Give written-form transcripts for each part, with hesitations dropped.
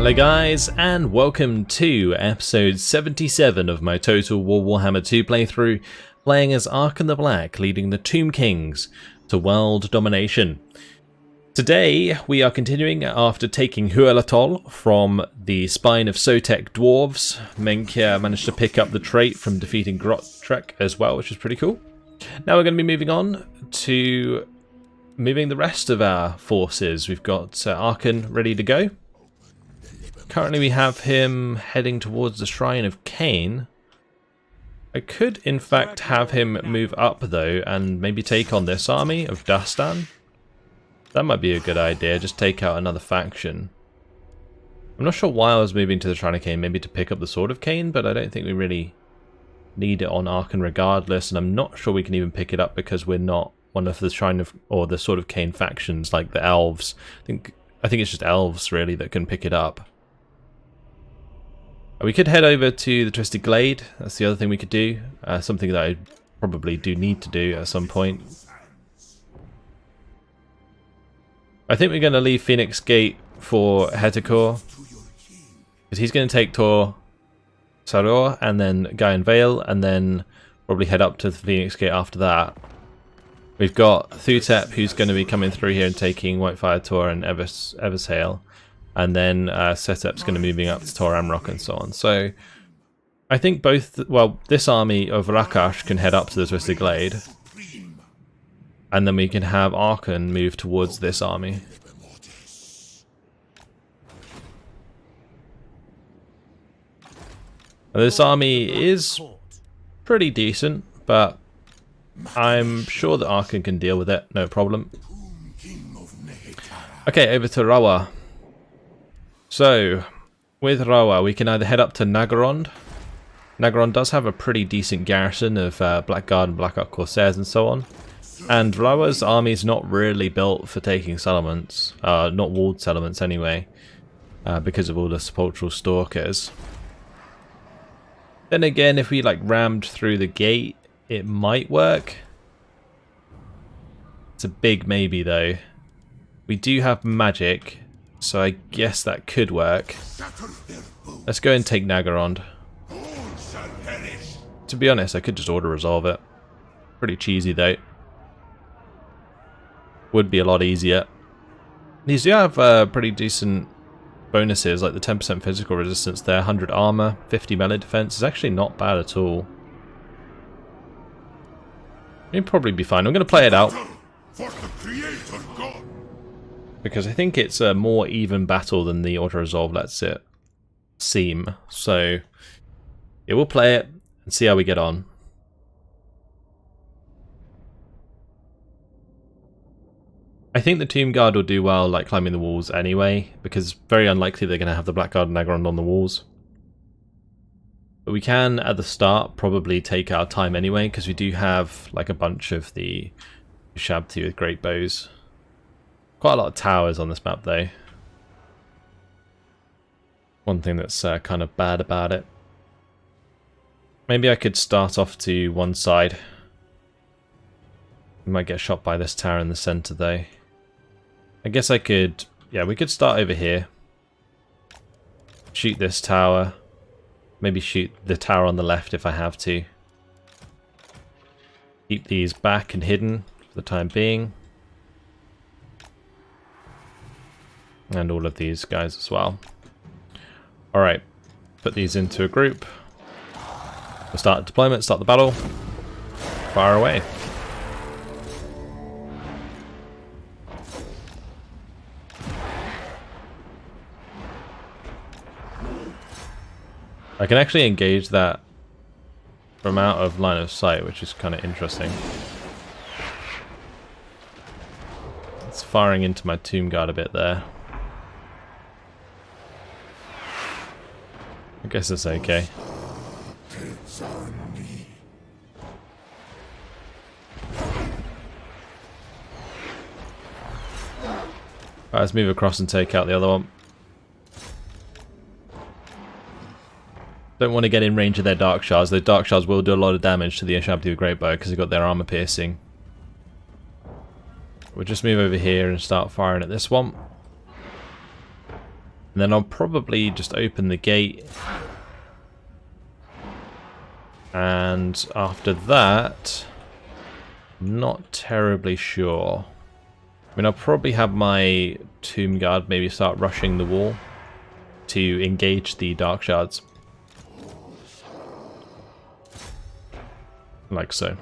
Hello guys, and welcome to episode 77 of my Total War Warhammer 2 playthrough, playing as Arkhan the Black, leading the Tomb Kings to world domination. Today we are continuing after taking Huelatol from the Spine of Sotek Dwarves. Menkia managed to pick up the trait from defeating Grottrek as well, which is pretty cool. Now we're going to be moving on to moving the rest of our forces. We've got Arkhan ready to go. Currently we have him heading towards the Shrine of Cain. I could in fact have him move up though and maybe take on this army of Dastan. That might be a good idea, just take out another faction. I'm not sure why I was moving to the Shrine of Cain, maybe to pick up the Sword of Cain, but I don't think we really need it on Arkhan regardless, and I'm not sure we can even pick it up because we're not one of the Shrine of, or the Sword of Cain factions like the elves. I think it's just elves really that can pick it up. We could head over to the Twisted Glade. That's the other thing we could do. Something that I probably do need to do at some point. I think we're going to leave Phoenix Gate for Hetekor, because he's going to take Tor Saror and then Gaian Vale, and then probably head up to the Phoenix Gate after that. We've got Thutep, who's going to be coming through here and taking Whitefire Tor and Evershail. And then Setup's going to be moving up to Tor Amrock and so on. So I think both, well, this army of Rakash can head up to the Twisted Glade. And then we can have Arkhan move towards this army. And this army is pretty decent, but I'm sure that Arkhan can deal with it, no problem. Okay, over to Rawa. So, with Rawa, we can either head up to Nagorond. Nagorond does have a pretty decent garrison of Blackguard and Black Ark Corsairs and so on. And Rawa's army is not really built for taking settlements, not walled settlements anyway, because of all the sepulchral stalkers. Then again, if we like rammed through the gate, it might work. It's a big maybe though. We do have magic, so I guess that could work. Let's go and take Nagorond. To be honest, I could just auto-resolve it. Pretty cheesy though. Would be a lot easier. These do have pretty decent bonuses, like the 10% physical resistance there, 100 armor, 50 melee defense. Is actually not bad at all. It'd probably be fine. I'm going to play it out, because I think it's a more even battle than the auto-resolve lets it seem. So, yeah, we'll play it and see how we get on. I think the Tomb Guard will do well, like climbing the walls anyway, because it's very unlikely they're going to have the Blackguard and Nagorond on the walls. But we can, at the start, probably take our time anyway, because we do have like a bunch of the Ushabti with great bows. Quite a lot of towers on this map though. One thing that's kind of bad about it. Maybe I could start off to one side. We might get shot by this tower in the center though. I guess I could, yeah, we could start over here. Shoot this tower. Maybe shoot the tower on the left if I have to. Keep these back and hidden for the time being. And all of these guys as well. Alright, put these into a group. We'll start deployment, start the battle. Fire away. I can actually engage that from out of line of sight, which is kind of interesting. It's firing into my Tomb Guard a bit there. I guess it's okay. Alright, let's move across and take out the other one. Don't want to get in range of their Dark Shards. The Dark Shards will do a lot of damage to the Ushabti with Great Bow because they've got their armor piercing. We'll just move over here and start firing at this one. And then I'll probably just open the gate. And after that, not terribly sure. I mean, I'll probably have my Tomb Guard maybe start rushing the wall to engage the Dark Shards. Like so.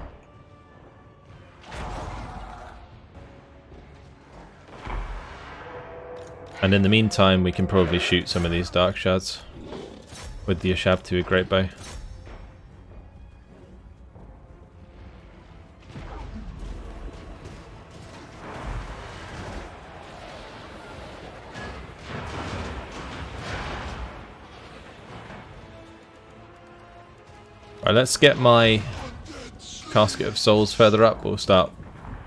And in the meantime, we can probably shoot some of these Dark Shards with the Ushabti Great Bow. Alright, let's get my Casket of Souls further up. We'll start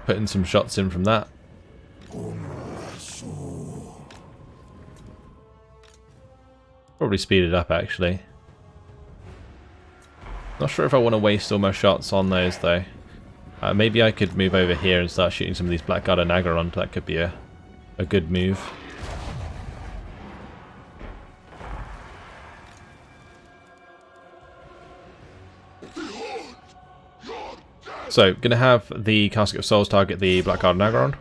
putting some shots in from that. Probably speed it up actually. Not sure if I want to waste all my shots on those though. Maybe I could move over here and start shooting some of these Blackguard and Nagaron. That could be a good move. So, going to have the Casket of Souls target the Blackguard and Nagaron.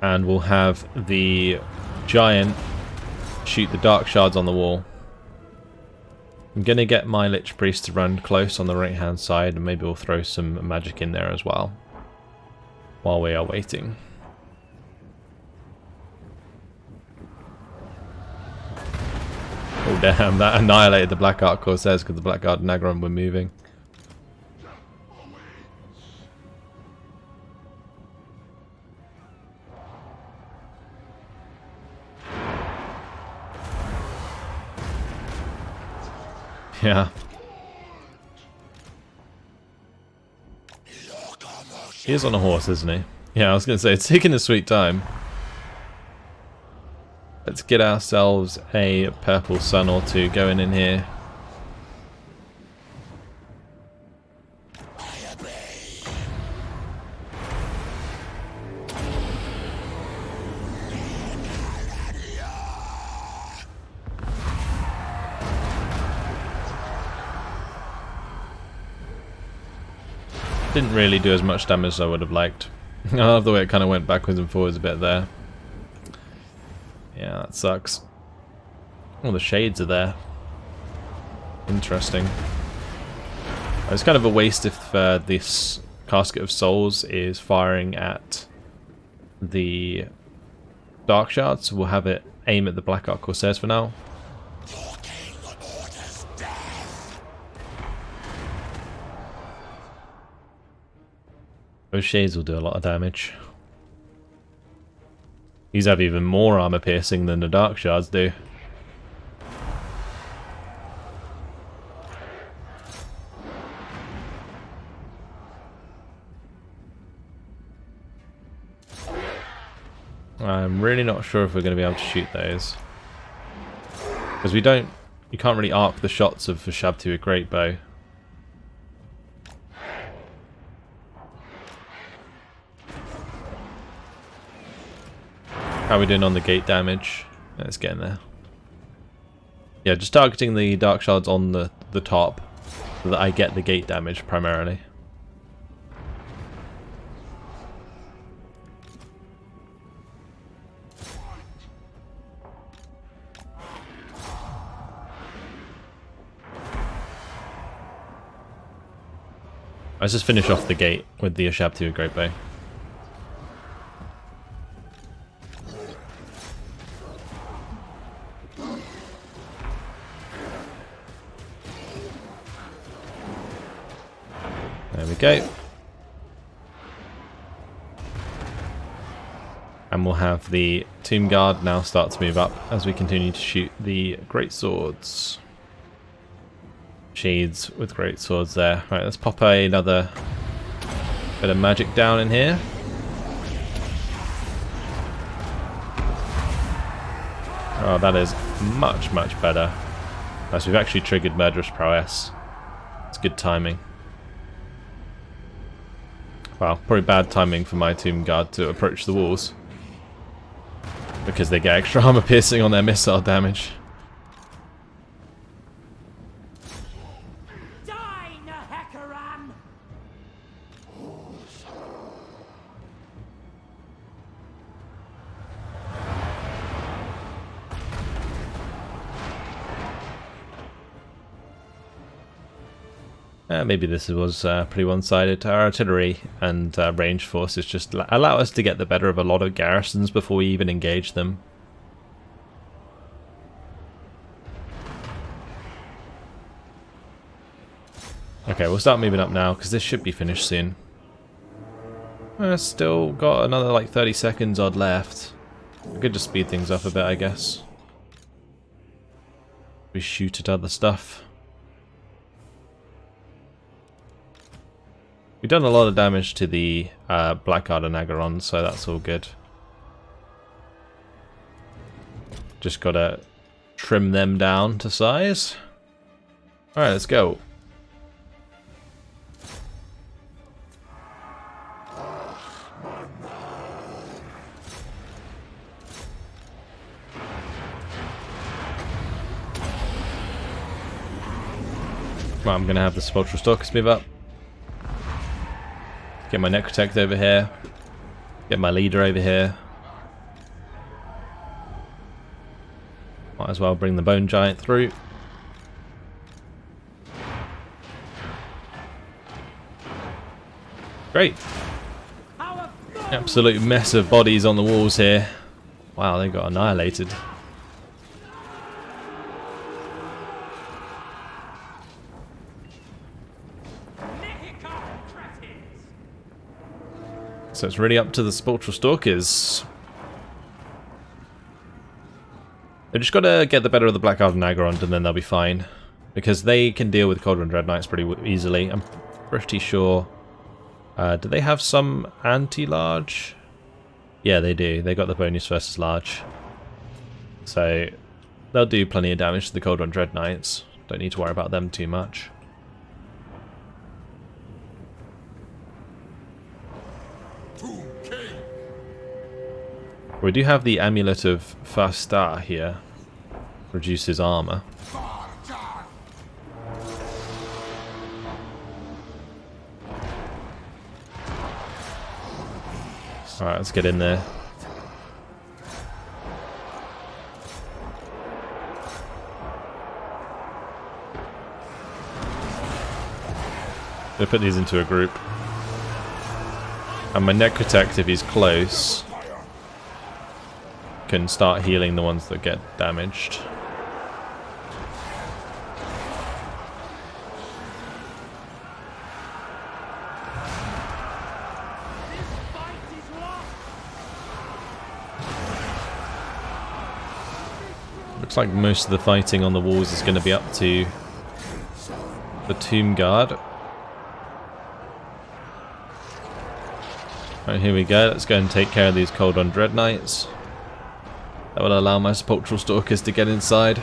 And we'll have the Giant shoot the Dark Shards on the wall. I'm going to get my Lich Priest to run close on the right hand side, and maybe we'll throw some magic in there as well while we are waiting. Oh damn, that annihilated the Blackguard Corsairs because the Blackguard and Nagaron were moving. Yeah. He is on a horse, isn't he? Yeah, I was going to say, it's taking a sweet time. Let's get ourselves a purple sun or two going in here. Didn't really do as much damage as I would have liked. I love the way it kind of went backwards and forwards a bit there. Yeah, that sucks. Oh, the shades are there. Interesting. It's kind of a waste if this Casket of Souls is firing at the Dark Shards. We'll have it aim at the Blackguard Corsairs for now. Those shades will do a lot of damage. These have even more armor piercing than the Dark Shards do. I'm really not sure if we're going to be able to shoot those. Because you can't really arc the shots of Ushabti with Great Bow. How are we doing on the gate damage? Let's get in there. Yeah, just targeting the Dark Shards on the top so that I get the gate damage primarily. Let's just finish off the gate with the Ushabti with Great Bow. There we go. And we'll have the Tomb Guard now start to move up as we continue to shoot the Great Swords. Shades with Great Swords there. Right, let's pop another bit of magic down in here. Oh, that is much, much better. As we've actually triggered Murderous Prowess. It's good timing. Well, probably bad timing for my Tomb Guard to approach the walls, because they get extra armor piercing on their missile damage. Maybe this was pretty one-sided. Our artillery and range forces just allow us to get the better of a lot of garrisons before we even engage them. Okay, we'll start moving up now because this should be finished soon. Still got another like 30 seconds odd left. We could just speed things up a bit, I guess. We shoot at other stuff. We've done a lot of damage to the Blackguard and Agaron, so that's all good. Just gotta trim them down to size. Alright, let's go. Well, I'm gonna have the Sepulchral Stalkers move up. Get my Necrotect over here. Get my leader over here. Might as well bring the Bone Giant through. Great. Absolute mess of bodies on the walls here. Wow, they got annihilated. So it's really up to the Sepulchral Stalkers. They just gotta get the better of the Blackguard and Agaron, and then they'll be fine. Because they can deal with Cauldron Dread Knights pretty easily. I'm pretty sure. Do they have some anti-large? Yeah, they do. They got the bonus versus large. So they'll do plenty of damage to the Cauldron Dread Knights. Don't need to worry about them too much. We do have the Amulet of Fastar here. Reduces armor. Alright, let's get in there. We'll put these into a group. And my Necrotect, if he's close, can start healing the ones that get damaged. Looks like most of the fighting on the walls is going to be up to the Tomb Guard. Right, here we go. Let's go and take care of these Cauldron Dread Knights. That will allow my Sepulchral Stalkers to get inside.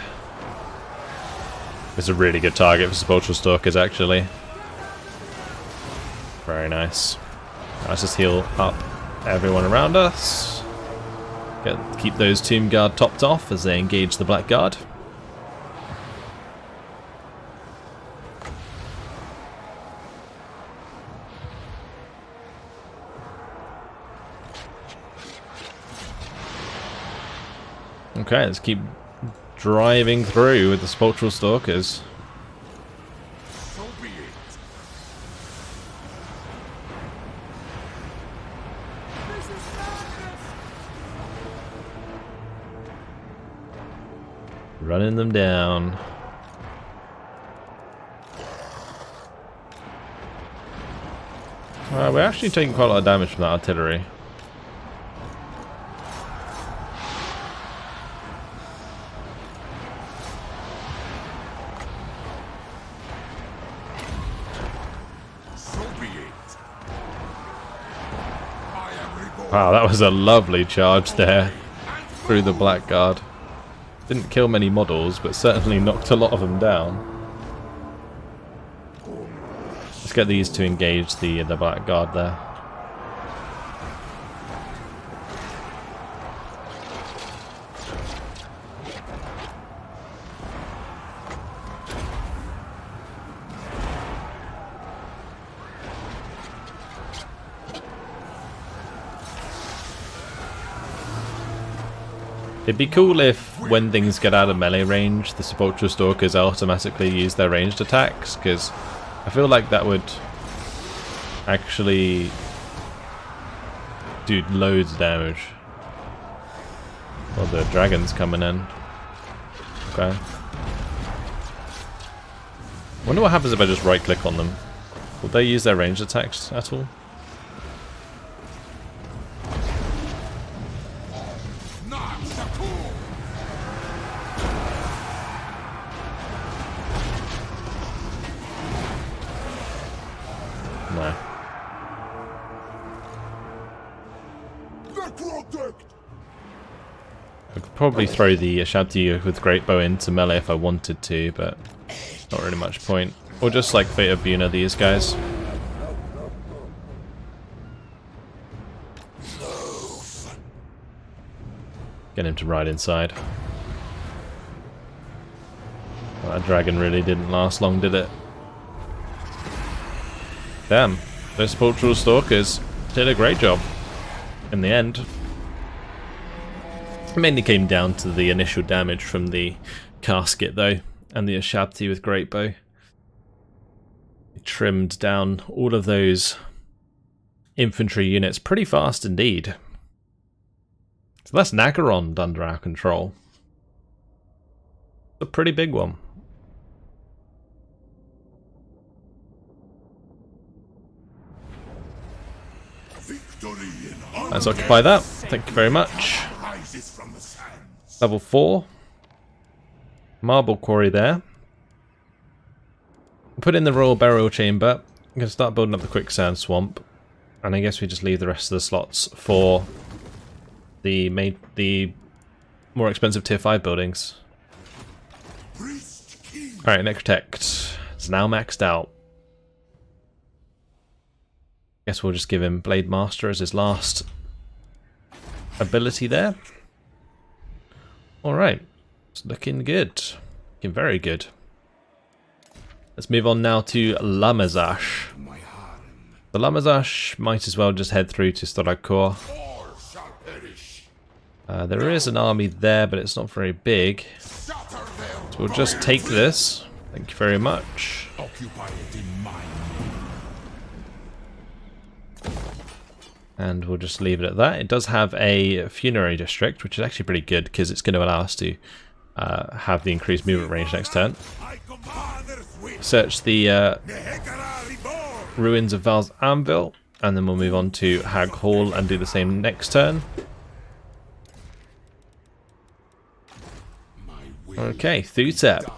It's a really good target for Sepulchral Stalkers, actually. Very nice. Let's just heal up everyone around us. Keep those Tomb Guard topped off as they engage the Blackguard. Okay, let's keep driving through with the Sepulchral Stalkers. So be it. Running them down. We're actually taking quite a lot of damage from that artillery. Wow, that was a lovely charge there through the Blackguard. Didn't kill many models, but certainly knocked a lot of them down. Let's get these to engage the Blackguard there. It'd be cool if, when things get out of melee range, the Sepulchral Stalkers automatically use their ranged attacks, because I feel like that would actually do loads of damage. Well, the dragon's coming in. Okay. Wonder what happens if I just right click on them. Will they use their ranged attacks at all? No. I could probably throw the Ashanti with Great Bow into melee if I wanted to, but not really much point. Or just like Fate of Buna these guys. Get him to ride inside. Well, that dragon really didn't last long, did it? Damn, those Sepulchral Stalkers did a great job in the end. It mainly came down to the initial damage from the casket though, and the Ashabti with Great Bow. It trimmed down all of those infantry units pretty fast indeed. So that's Naggarond under our control. A pretty big one. Let's occupy that. Thank you very much. Level 4. Marble quarry there. Put in the royal burial chamber. I'm going to start building up the quicksand swamp. And I guess we just leave the rest of the slots for the more expensive tier 5 buildings. Alright, next protect. It's now maxed out. Guess we'll just give him Blade Master as his last ability there. Alright, it's looking good. Looking very good. Let's move on now to Lamazash. The Lamazash might as well just head through to Storakor. There is an army there, but it's not very big. So we'll just take this. Thank you very much. And we'll just leave it at that. It does have a funerary district, which is actually pretty good because it's going to allow us to have the increased movement range next turn. Search the ruins of Val's Anvil, and then we'll move on to Hag Hall and do the same next turn. Okay, Thutep. I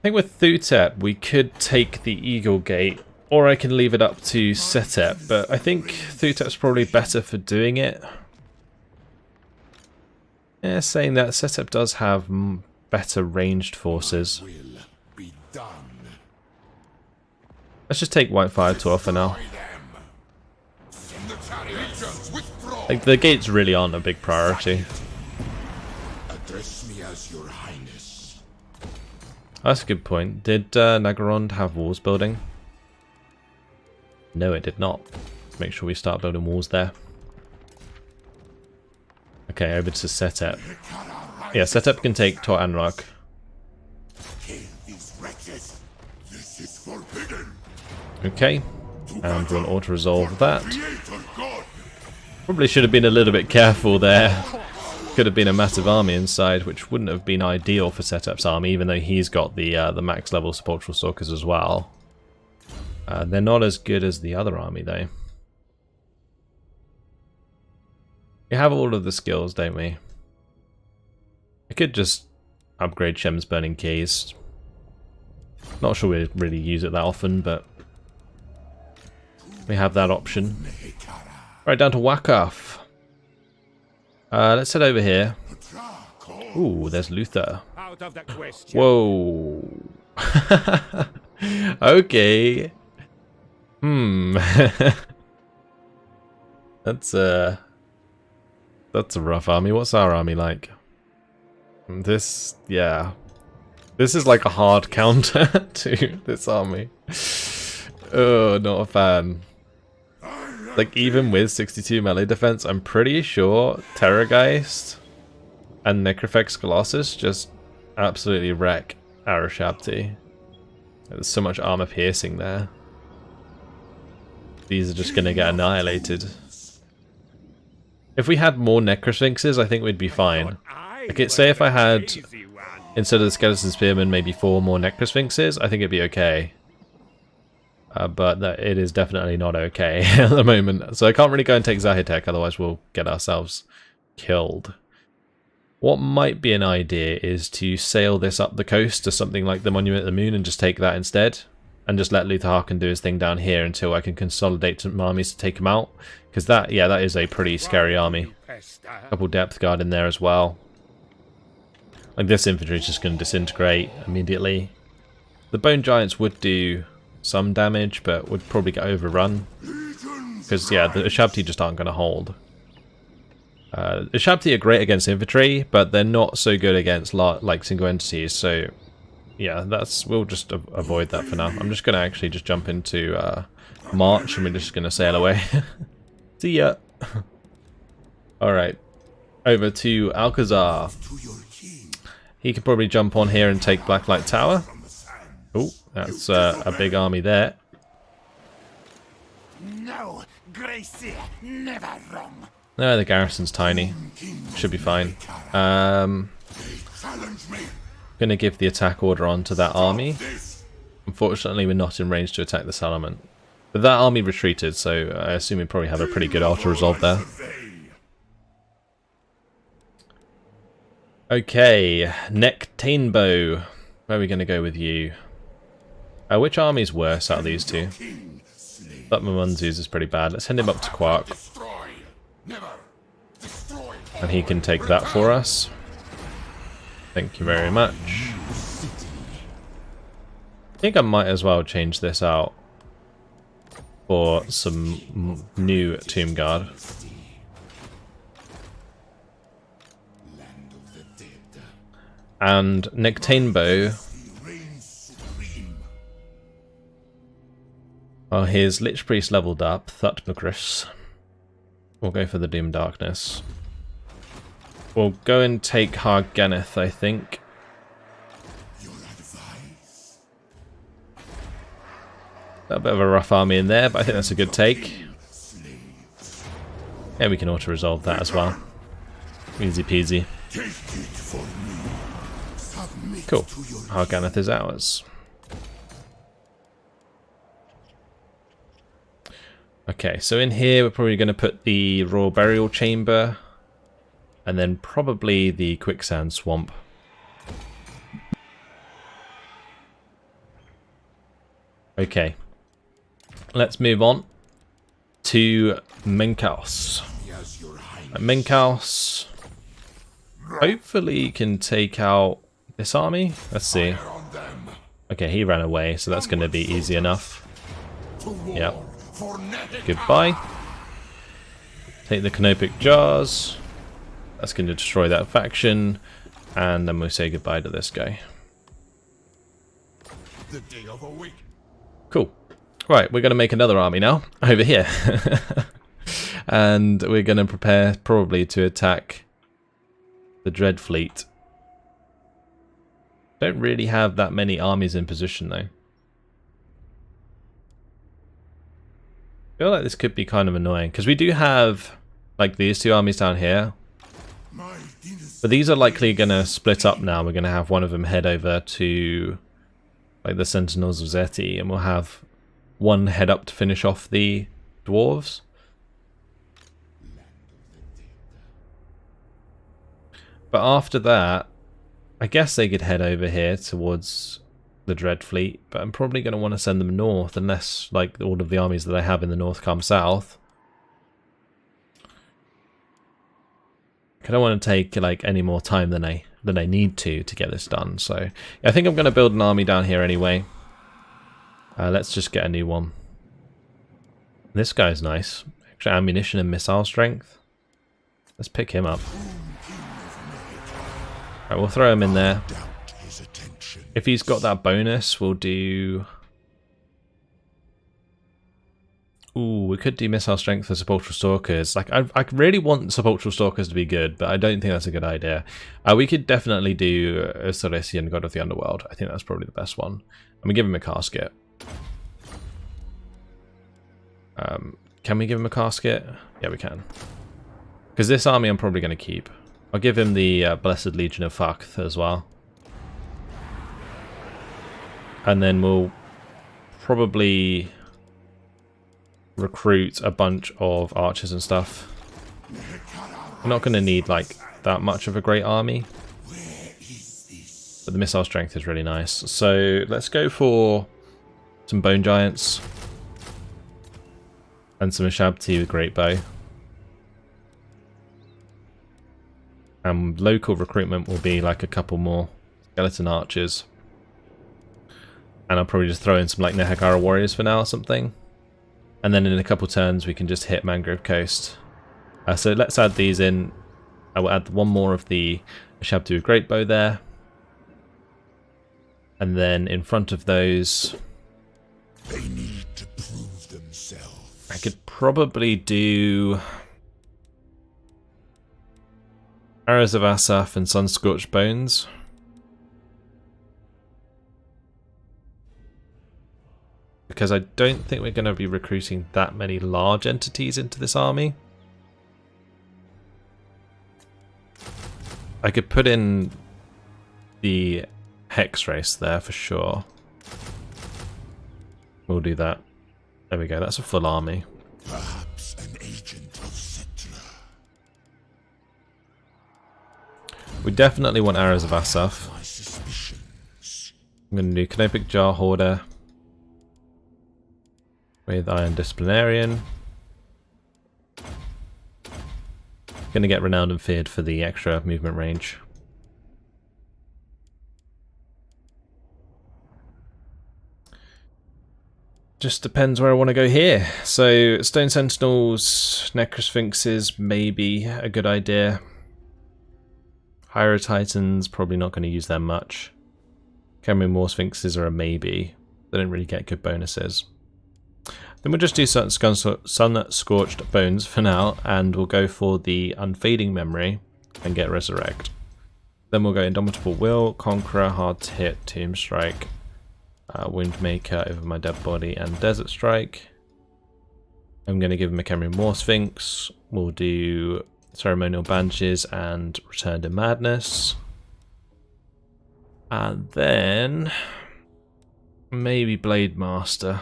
think with Thutep we could take the Eagle Gate, or I can leave it up to Setep, but I think Thutep's probably better for doing it. Yeah, saying that, Setep does have better ranged forces. Let's just take Whitefire Tor for now. Like, the gates really aren't a big priority. That's a good point. Did Naggarond have walls building? No, it did not. Let's make sure we start building walls there. Okay, over to Setep. Yeah, Setep can take Tor Anrag. Okay, and we'll auto-resolve that. Probably should have been a little bit careful there. Could have been a massive army inside, which wouldn't have been ideal for Setep's army, even though he's got the max level Sepulchral Stalkers as well. They're not as good as the other army, though. We have all of the skills, don't we? I could just upgrade Shem's Burning Keys. Not sure we really use it that often, but we have that option. Right, down to Wakaf. Let's head over here. Ooh, there's Luther. Whoa. Okay. That's a rough army. What's our army like? This, yeah. This is like a hard counter to this army. Oh, not a fan. Like, even with 62 melee defense, I'm pretty sure Terrorgeist and Necrofex Colossus just absolutely wreck Arashabti. There's so much armor piercing there. These are just going to get annihilated. If we had more Necrosphinxes, I think we'd be fine. Okay, say if I had, instead of the Skeleton Spearman, maybe 4 more Necrosphinxes, I think it'd be okay. But it is definitely not okay at the moment. So I can't really go and take Zahitek, otherwise we'll get ourselves killed. What might be an idea is to sail this up the coast to something like the Monument of the Moon and just take that instead. And just let Luther Harkon do his thing down here until I can consolidate some armies to take him out. Because that is a pretty scary army. Couple depth guard in there as well. Like, this infantry is just going to disintegrate immediately. The Bone Giants would do some damage, but would probably get overrun. Because, yeah, the Ushabti just aren't going to hold. Ushabti are great against infantry, but they're not so good against like single entities, so yeah, we'll just avoid that for now. I'm just going to actually just jump into March, and we're just going to sail away. See ya! Alright, over to Alcazar. He could probably jump on here and take Blacklight Tower. Oh, that's a big army there. No, Gracie, never wrong. No, the garrison's tiny. Should be fine. Gonna give the attack order on to that army. Unfortunately, we're not in range to attack the settlement. But that army retreated, so I assume we probably have a pretty good auto-resolve there. Okay, Nectainbow. Where are we gonna go with you? Which army's worse out of these two? Thutmomunzu's is pretty bad. Let's send him up to Quark. And he can take that for us. Thank you very much. I think I might as well change this out for some new Tomb Guard. And Nectainbow. Oh, his Lich Priest leveled up, Thutmocris. We'll go for the Doom Darkness. We'll go and take Harganeth, I think. A bit of a rough army in there, but I think that's a good take. Yeah, we can auto-resolve that as well. Easy peasy. Cool. Harganeth is ours. Okay, so in here we're probably going to put the Royal Burial Chamber. And then probably the Quicksand Swamp. Okay. Let's move on to Menkaus. Menkaus hopefully can take out this army. Let's see. Okay, he ran away, so that's going to be easy enough. Yep. Goodbye. Take the Canopic Jars. That's going to destroy that faction. And then we'll say goodbye to this guy. The day of a week. Cool. Right, we're going to make another army now. Over here. And we're going to prepare probably to attack the Dread Fleet. Don't really have that many armies in position though. I feel like this could be kind of annoying because we do have like these two armies down here, but these are likely going to split up now. We're going to have one of them head over to like the Sentinels of Zeti, and we'll have one head up to finish off the dwarves. But after that, I guess they could head over here towards the Dread Fleet, but I'm probably going to want to send them north unless like all of the armies that I have in the north come south. I don't want to take like any more time than I need to get this done. So yeah, I think I'm going to build an army down here anyway. Let's just get a new one. This guy's nice. Extra ammunition and missile strength. Let's pick him up. Right, we'll throw him in there. If he's got that bonus, we'll do Ooh, we could do missile strength for sepulchral stalkers. Like, I really want sepulchral stalkers to be good, but I don't think that's a good idea. We could definitely do a Silesian god of the underworld. I think that's probably the best one. And we give him a casket. Can we give him a casket? Yeah, we can. Because this army I'm probably going to keep. I'll give him the Blessed Legion of Fakth as well. And then we'll probably recruit a bunch of archers and stuff. We're not going to need like that much of a great army. But the missile strength is really nice. So let's go for some bone giants. And some Ashabti with great bow. And local recruitment will be like a couple more skeleton archers. And I'll probably just throw in some like Nehagara warriors for now or something. And then in a couple turns we can just hit Mangrove Coast. So let's add these in. I will add one more of the Ashabti with great bow there. And then in front of those, They need to prove themselves. I could probably do Arrows of Asaph and Sun-Scorched Bones. Because I don't think we're going to be recruiting that many large entities into this army. I could put in the Hex race there for sure. We'll do that. There we go, that's a full army. Perhaps an agent of Cetra. We definitely want Arrows of Asaph. My suspicions. I'm going to do Canopic Jar Hoarder with Iron Disciplinarian. Going to get Renowned and Feared for the extra movement range. Just depends where I want to go here. So Stone Sentinels, Necrosphinxes, maybe a good idea. Hyro Titans, probably not going to use them much. Cameron Moor Sphinxes are a maybe. They don't really get good bonuses. Then we'll just do Sun-Scorched Bones for now, and we'll go for the Unfading Memory and get Resurrect. Then we'll go Indomitable Will, Conqueror, Hard to Hit, Tomb Strike, Windmaker over my dead body, and Desert Strike. I'm going to give him a Cameron Moor Sphinx. We'll do Ceremonial Bandages and Return to Madness. And then maybe Blade Master.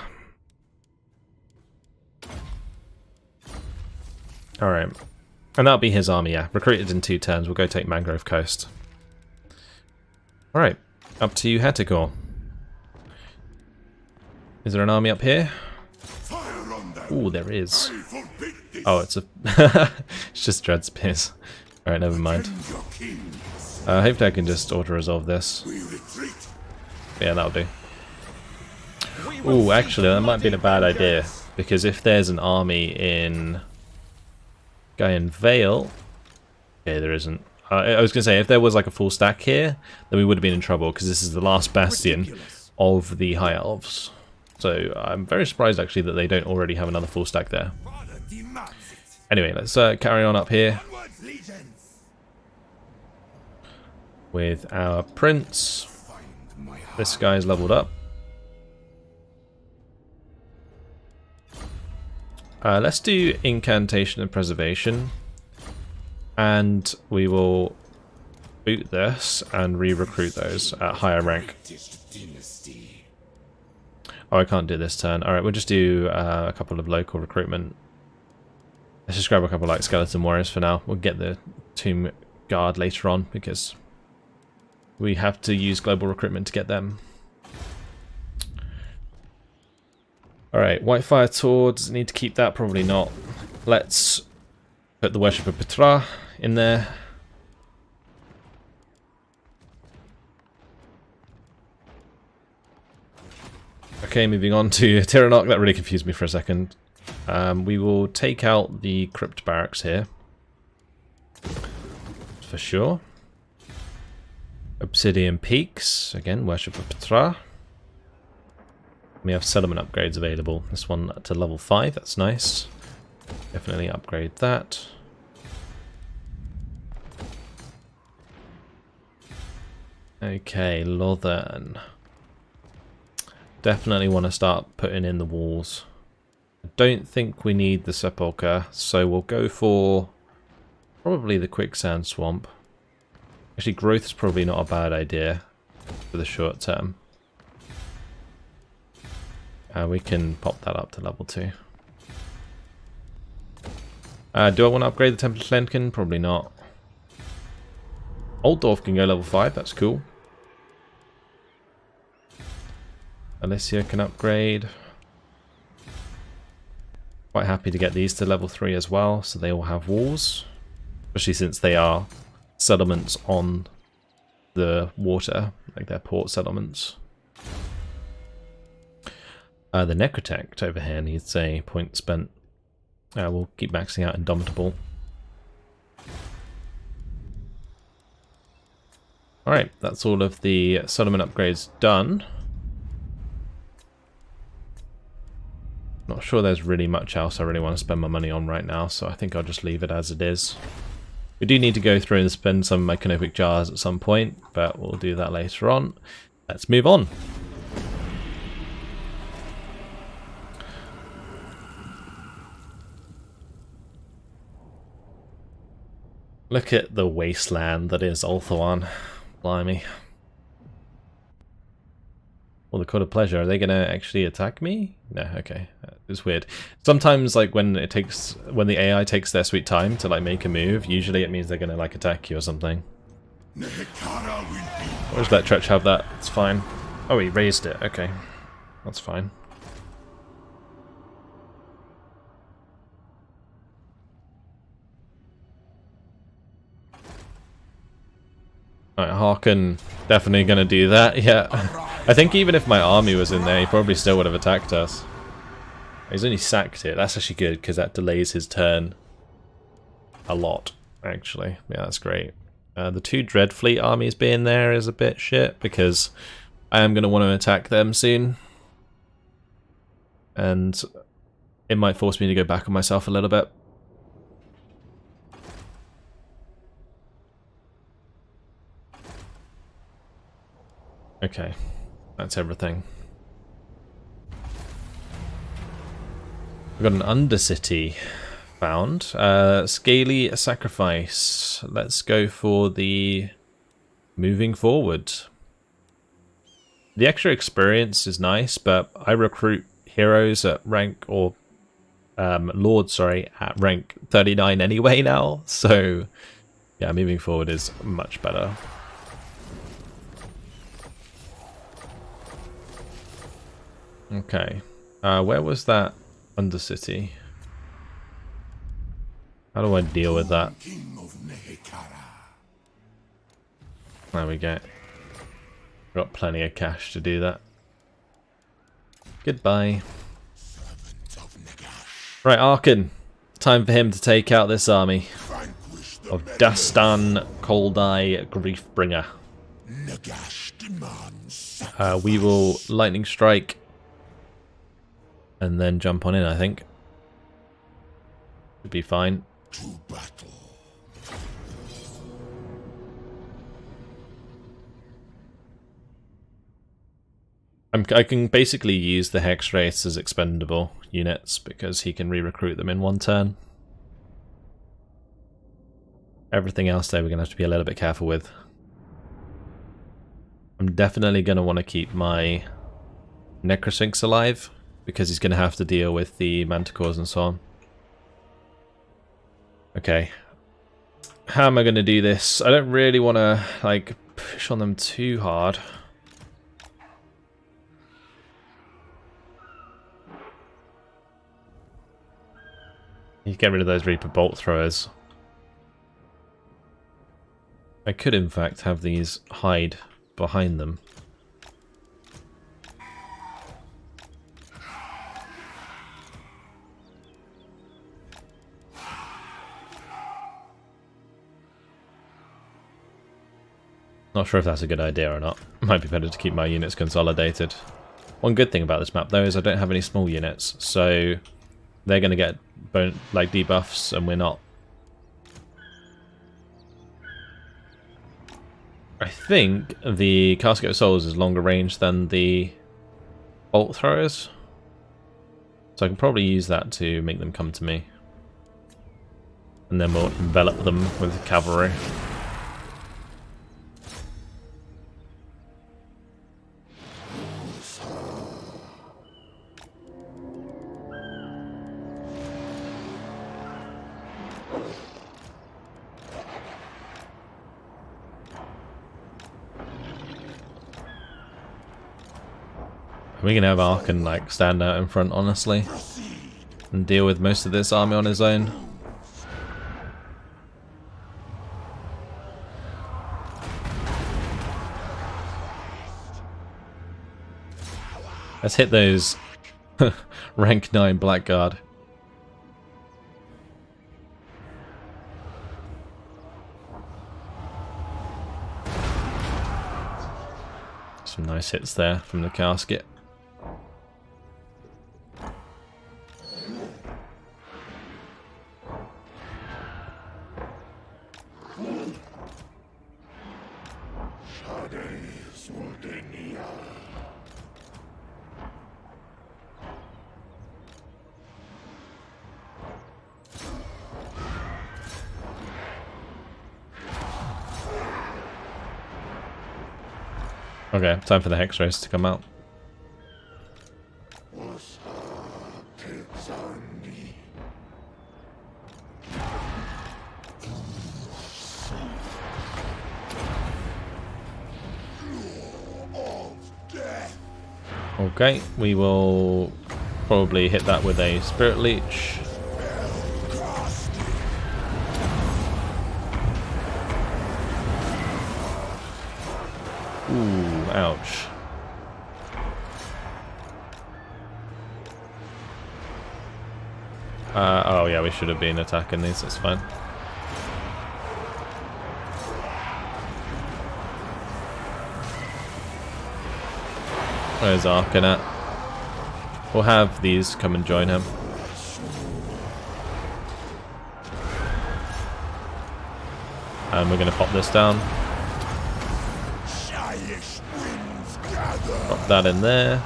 Alright. And that'll be his army, yeah. Recruited in 2 turns. We'll go take Mangrove Coast. Alright. Up to you, Hetikor. Is there an army up here? Ooh, there is. Oh, it's a... it's just Dread Spears. Alright, never mind. Hopefully I can just auto-resolve this. Yeah, that'll do. Ooh, actually, that might be a bad idea. Because if there's an army in Gaian Vale... Okay, there isn't. I was going to say, if there was like a full stack here, then we would have been in trouble, because this is the last bastion of the High Elves. So I'm very surprised actually that they don't already have another full stack there. Anyway, let's carry on up here with our prince. This guy's leveled up. Let's do Incantation and Preservation, and we will boot this and re-recruit those at higher rank. Oh, I can't do this turn. Alright, we'll just do a couple of local recruitment. Let's just grab a couple like Skeleton Warriors for now. We'll get the Tomb Guard later on, because we have to use global recruitment to get them. Alright, Whitefire Tor, does it need to keep that? Probably not. Let's put the Worship of Petra in there. Okay, moving on to Tiranoc. That really confused me for a second. We will take out the Crypt Barracks here. For sure. Obsidian Peaks. Again, Worship of Petra. We have settlement upgrades available. This one to level 5, that's nice. Definitely upgrade that. Okay, Lothern. Definitely want to start putting in the walls. I don't think we need the Sepulchre, so we'll go for probably the Quicksand Swamp. Actually, growth is probably not a bad idea for the short term. We can pop that up to level 2. Do I want to upgrade the Temple of Lenken? Probably not. Altdorf can go level 5, that's cool. Alicia can upgrade. Quite happy to get these to level 3 as well, so they all have walls. Especially since they are settlements on the water, like they're port settlements. The Necrotect over here needs a point spent. We'll keep maxing out Indomitable. Alright, that's all of the settlement upgrades done. Not sure there's really much else I really want to spend my money on right now, so I think I'll just leave it as it is. We do need to go through and spend some Mycanopic Jars at some point, but we'll do that later on. Let's move on. Look at the wasteland that is Ulthuan. Blimey. Well, the Court of Pleasure, are they gonna actually attack me? No, okay. It's weird. Sometimes, like, when the AI takes their sweet time to, like, make a move, usually it means they're gonna, like, attack you or something. Or just let Tretch have that, it's fine. Oh, he raised it, okay. That's fine. Alright, Arkhan definitely gonna do that, yeah. I think even if my army was in there, he probably still would have attacked us. He's only sacked it. That's actually good, because that delays his turn a lot, actually. Yeah, that's great. The 2 Dreadfleet armies being there is a bit shit, because I am going to want to attack them soon. And it might force me to go back on myself a little bit. Okay, that's everything. We've got an Undercity found. Scaly Sacrifice. Let's go for the moving forward. The extra experience is nice, but I recruit heroes at rank, or lords, sorry, at rank 39 anyway now. So yeah, moving forward is much better. Okay, where was that Undercity? How do I deal with that? There we go. Got plenty of cash to do that. Goodbye. Right, Arkhan. Time for him to take out this army of Dastan Koldai Griefbringer. We will lightning strike and then jump on in, I think. Should be fine. I can basically use the Hex Wraiths as expendable units because he can re-recruit them in one turn. Everything else though we're going to have to be a little bit careful with. I'm definitely going to want to keep my Necrosphinx alive because he's going to have to deal with the Manticores and so on. Okay. How am I going to do this? I don't really want to like push on them too hard. You get rid of those Reaper Bolt throwers. I could in fact have these hide behind them. Not sure if that's a good idea or not. Might be better to keep my units consolidated. One good thing about this map though is I don't have any small units, so they're going to get like debuffs and we're not. I think the Casket of Souls is longer range than the bolt throwers, so I can probably use that to make them come to me, and then we'll envelop them with cavalry. We can have Arkhan like stand out in front, honestly, and deal with most of this army on his own. Let's hit those rank 9 Blackguard. Some nice hits there from the casket. Okay, time for the Hex Race to come out. Okay, we will probably hit that with a Spirit Leech. Ooh, ouch. Oh yeah, we should have been attacking these, that's fine. Where's Arkhan at? We'll have these come and join him. And we're going to pop this down. Pop that in there.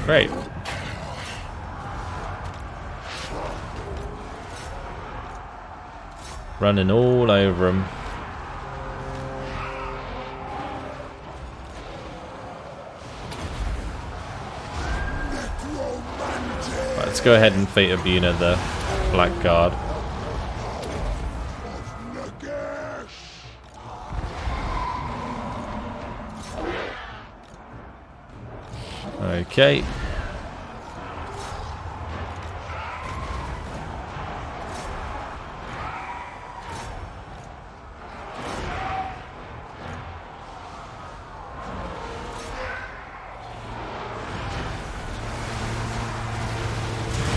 Great. Running all over him. Right, let's go ahead and Fate Abuna the Blackguard. Okay.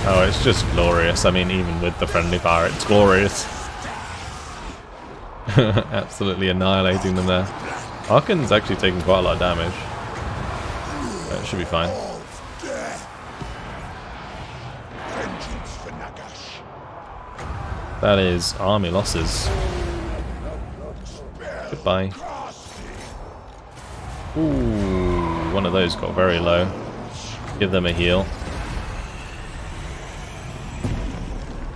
Oh, it's just glorious. I mean, even with the friendly fire, it's glorious. Absolutely annihilating them there. Arkhan's actually taking quite a lot of damage. It should be fine. That is army losses. Goodbye. Ooh, one of those got very low. Give them a heal.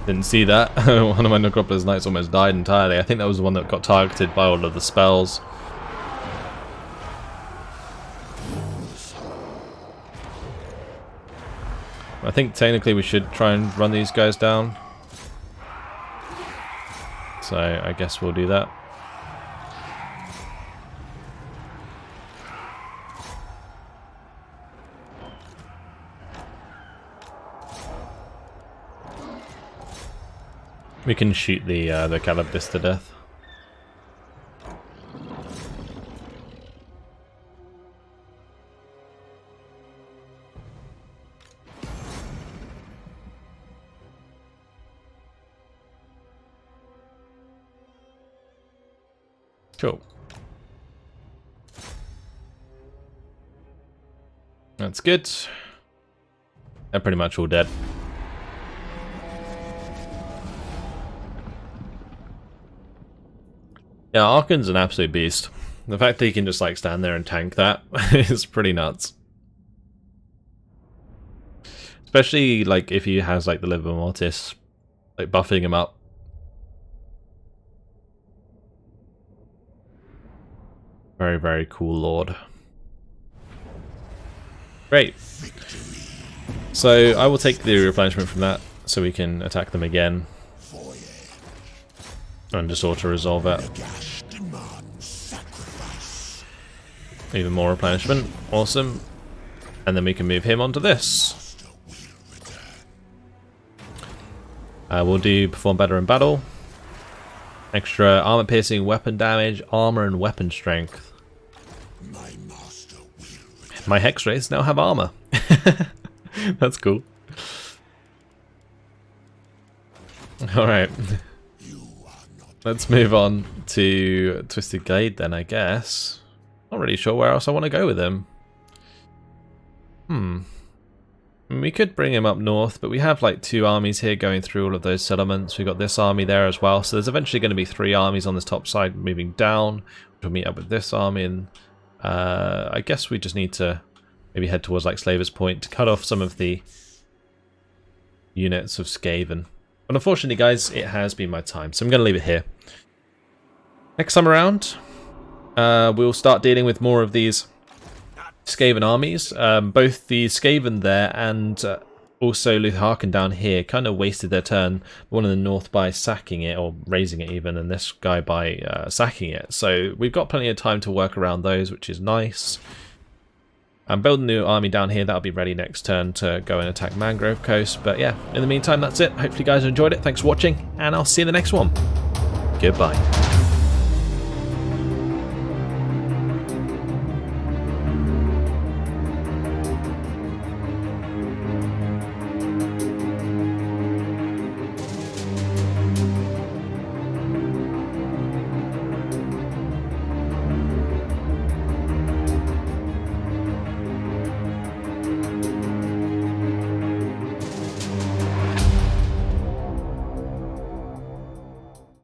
Didn't see that. One of my Necropolis Knights almost died entirely. I think that was the one that got targeted by all of the spells. I think technically we should try and run these guys down. So I guess we'll do that. We can shoot the Calabdis to death. Cool. That's good. They're pretty much all dead. Yeah, Arkhan's an absolute beast. The fact that he can just like stand there and tank that is pretty nuts. Especially like if he has like the Liver Mortis like buffing him up. Very, very cool lord. Great. So I will take the replenishment from that so we can attack them again. And just auto-resolve it. Even more replenishment. Awesome. And then we can move him onto this. We'll do perform better in battle. Extra armor piercing, weapon damage, armor and weapon strength. My hex rays now have armor. That's cool. Alright. Let's move on to Twisted Glade then, I guess. Not really sure where else I want to go with him. We could bring him up north, but we have like 2 armies here going through all of those settlements. We've got this army there as well, so there's eventually going to be 3 armies on this top side moving down, which will meet up with this army, and I guess we just need to maybe head towards like Slaver's Point to cut off some of the units of Skaven. But unfortunately, guys, it has been my time, so I'm going to leave it here. Next time around, we'll start dealing with more of these Skaven armies. Both the Skaven there and also Arkhan down here kind of wasted their turn. One in the north by sacking it, or raising it even, and this guy by sacking it. So we've got plenty of time to work around those, which is nice. I'm building a new army down here that'll be ready next turn to go and attack Mangrove Coast. But yeah, in the meantime, that's it. Hopefully you guys enjoyed it. Thanks for watching, and I'll see you in the next one. Goodbye.